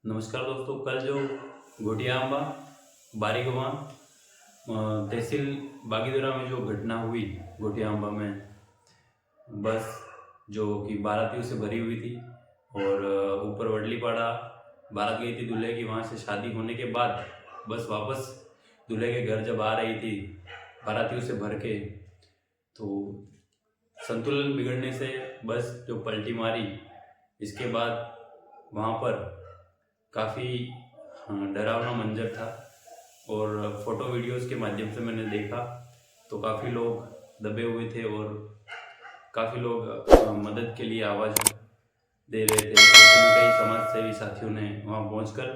नमस्कार दोस्तों। कल जो घोटियाम्बा बारीगवा तहसील बागीदरा में जो घटना हुई घोटियाम्बा में, बस जो कि बारातियों से भरी हुई थी और ऊपर वडलीपाड़ा बारात गई थी दूल्हे की। वहाँ से शादी होने के बाद बस वापस दूल्हे के घर जब आ रही थी बारातियों से भर के, तो संतुलन बिगड़ने से बस जो पलटी मारी। इसके बाद वहाँ पर काफ़ी डरावना मंजर था और फोटो वीडियोस के माध्यम से मैंने देखा तो काफ़ी लोग दबे हुए थे और काफ़ी लोग मदद के लिए आवाज़ दे रहे थे। ऐसे में कई समाज सेवी साथियों ने वहाँ पहुंचकर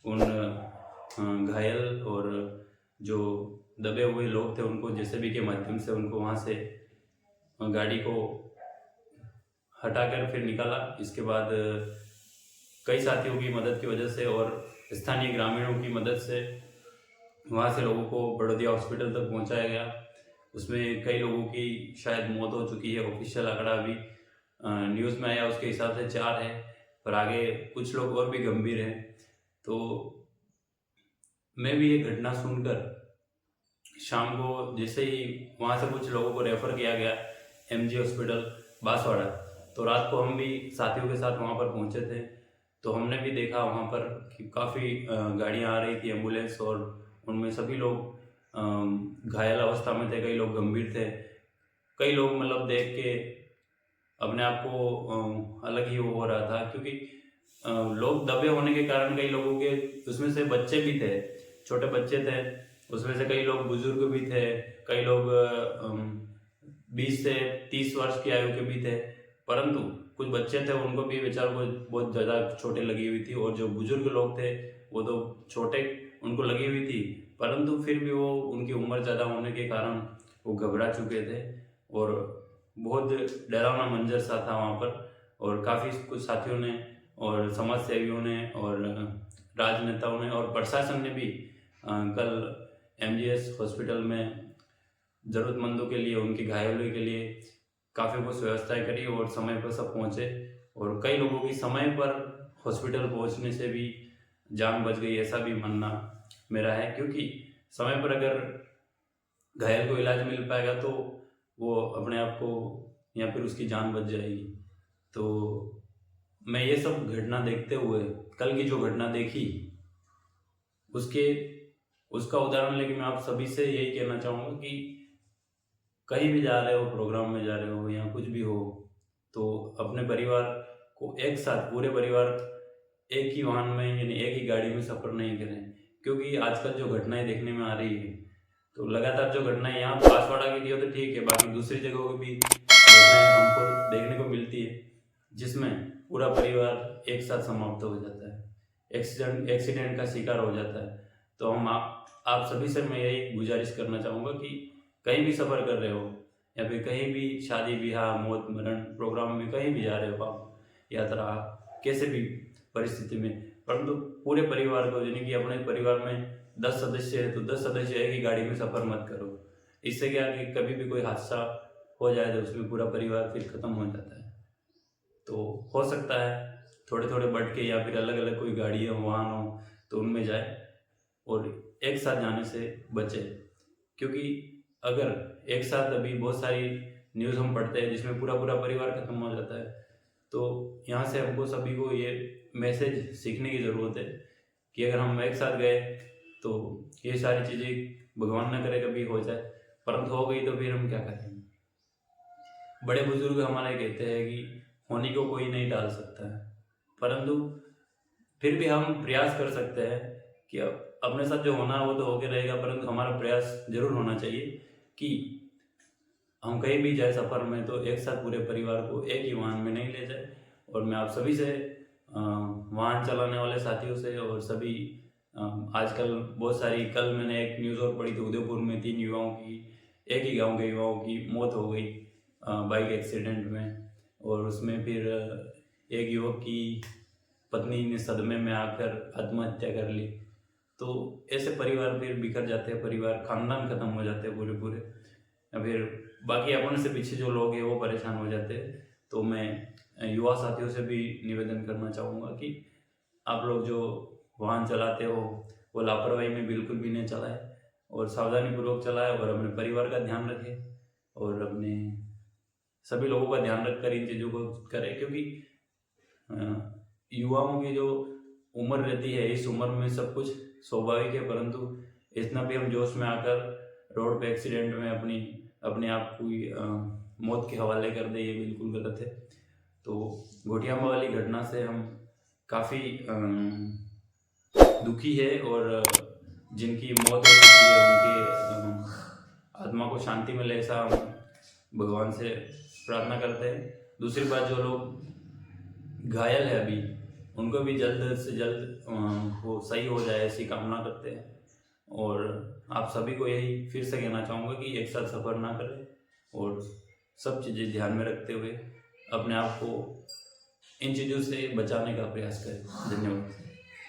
उन घायल और जो दबे हुए लोग थे उनको जेसीबी के माध्यम से उनको वहाँ से गाड़ी को हटाकर फिर निकाला। इसके बाद कई साथियों की मदद की वजह से और स्थानीय ग्रामीणों की मदद से वहाँ से लोगों को बड़ौदिया हॉस्पिटल तक पहुँचाया गया। उसमें कई लोगों की शायद मौत हो चुकी है। ऑफिशियल आंकड़ा अभी न्यूज़ में आया उसके हिसाब से 4 है, पर आगे कुछ लोग और भी गंभीर हैं। तो मैं भी ये घटना सुनकर शाम को जैसे ही वहाँ से कुछ लोगों को रेफ़र किया गया एमजी हॉस्पिटल बांसवाड़ा, तो रात को हम भी साथियों के साथ वहाँ पर पहुँचे थे। तो हमने भी देखा वहाँ पर कि काफ़ी गाड़ियाँ आ रही थी, एम्बुलेंस, और उनमें सभी लोग घायल अवस्था में थे, कई लोग गंभीर थे। कई लोग मतलब देख के अपने आप को अलग ही वो हो रहा था, क्योंकि लोग दबे होने के कारण कई लोगों के उसमें से बच्चे भी थे, छोटे बच्चे थे, उसमें से कई लोग बुजुर्ग भी थे, कई लोग 20 से 30 वर्ष की आयु के भी थे। परंतु कुछ बच्चे थे उनको भी बेचारों को बहुत ज़्यादा चोटें लगी हुई थी, और जो बुजुर्ग लोग थे वो तो छोटे उनको लगी हुई थी, परंतु फिर भी वो उनकी उम्र ज़्यादा होने के कारण वो घबरा चुके थे और बहुत डरावना मंजर सा था वहाँ पर। और काफ़ी कुछ साथियों ने और समाज सेवियों ने और राजनेताओं ने और प्रशासन ने भी कल एमजीएस हॉस्पिटल में ज़रूरतमंदों के लिए, उनके घायलों के लिए काफ़ी कुछ व्यवस्थाएं करी और समय पर सब पहुँचे। और कई लोगों की समय पर हॉस्पिटल पहुँचने से भी जान बच गई, ऐसा भी मानना मेरा है। क्योंकि समय पर अगर घायल को इलाज मिल पाएगा तो वो अपने आप को या फिर उसकी जान बच जाएगी। तो मैं ये सब घटना देखते हुए कल की जो घटना देखी उसके उसका उदाहरण लेके मैं आप सभी से यही कहना चाहूँगा कि कहीं भी जा रहे हो, प्रोग्राम में जा रहे हो या कुछ भी हो, तो अपने परिवार को एक साथ, पूरे परिवार एक ही वाहन में यानी एक ही गाड़ी में सफ़र नहीं करें। क्योंकि आजकल जो घटनाएं देखने में आ रही है, तो लगातार जो घटनाएं यहाँ बांसवाड़ा की थी वो तो ठीक है, बाकी दूसरी जगहों की भी घटनाएं हमको देखने को मिलती है जिसमें पूरा परिवार एक साथ समाप्त हो जाता है, एक्सीडेंट का शिकार हो जाता है। तो हम आप सभी से मैं यही गुजारिश करना चाहूँगा कि कहीं भी सफ़र कर रहे हो या फिर कहीं भी शादी ब्याह मौत मरण प्रोग्राम में कहीं भी जा रहे हो आप, यात्रा कैसे भी परिस्थिति में, परंतु पूरे परिवार को, यानी कि अपने परिवार में 10 सदस्य है तो 10 सदस्य एक ही गाड़ी में सफ़र मत करो। इससे क्या है कि कभी भी कोई हादसा हो जाए तो उसमें पूरा परिवार फिर ख़त्म हो जाता है। तो हो सकता है थोड़े थोड़े बढ़ के या फिर अलग अलग कोई गाड़ी हो, वाहन हो, तो उनमें जाए और एक साथ जाने से बचे। क्योंकि अगर एक साथ अभी बहुत सारी न्यूज़ हम पढ़ते हैं जिसमें पूरा पूरा परिवार खत्म हो जाता है, तो यहाँ से हमको सभी को ये मैसेज सीखने की ज़रूरत है कि अगर हम एक साथ गए तो ये सारी चीज़ें भगवान ना करे कभी हो जाए, परंतु हो गई तो फिर हम क्या करेंगे। बड़े बुजुर्ग हमारे कहते हैं कि होने को कोई नहीं टाल सकता है, परंतु फिर भी हम प्रयास कर सकते हैं कि अपने साथ जो होना है वो तो होके रहेगा, परंतु हमारा प्रयास जरूर होना चाहिए कि हम कहीं भी जाए सफ़र में तो एक साथ पूरे परिवार को एक ही वाहन में नहीं ले जाए। और मैं आप सभी से वाहन चलाने वाले साथियों से और सभी आजकल बहुत सारी, कल मैंने एक न्यूज़ और पढ़ी थी, उदयपुर में 3 युवाओं की, एक ही गांव के युवाओं की मौत हो गई बाइक एक्सीडेंट में। और उसमें फिर एक युवक की पत्नी ने सदमे में आकर आत्महत्या कर ली। तो ऐसे परिवार फिर बिखर जाते हैं, परिवार खानदान खत्म हो जाते हैं पूरे पूरे, या फिर बाकी अपन से पीछे जो लोग हैं वो परेशान हो जाते हैं। तो मैं युवा साथियों से भी निवेदन करना चाहूँगा कि आप लोग जो वाहन चलाते हो वो लापरवाही में बिल्कुल भी नहीं चलाए और सावधानीपूर्वक चलाए और अपने परिवार का ध्यान रखें और अपने सभी लोगों का ध्यान रखकर इन चीज़ों को करें, क्योंकि युवाओं की जो उम्र रहती है इस उम्र में सब कुछ स्वाभाविक है, परंतु इतना भी हम जोश में आकर रोड पे एक्सीडेंट में अपने आप को मौत के हवाले कर दे, ये बिल्कुल गलत है। तो घोटियामा वाली घटना से हम काफ़ी दुखी है और जिनकी मौत हो चुकी है उनके आत्मा को शांति मिले ऐसा हम भगवान से प्रार्थना करते हैं। दूसरी बात, जो लोग घायल है अभी उनको भी जल्द से जल्द वो सही हो जाए ऐसी कामना करते हैं। और आप सभी को यही फिर से कहना चाहूँगा कि एक साथ सफ़र ना करें और सब चीज़ें ध्यान में रखते हुए अपने आप को इन चीज़ों से बचाने का प्रयास करें। धन्यवाद।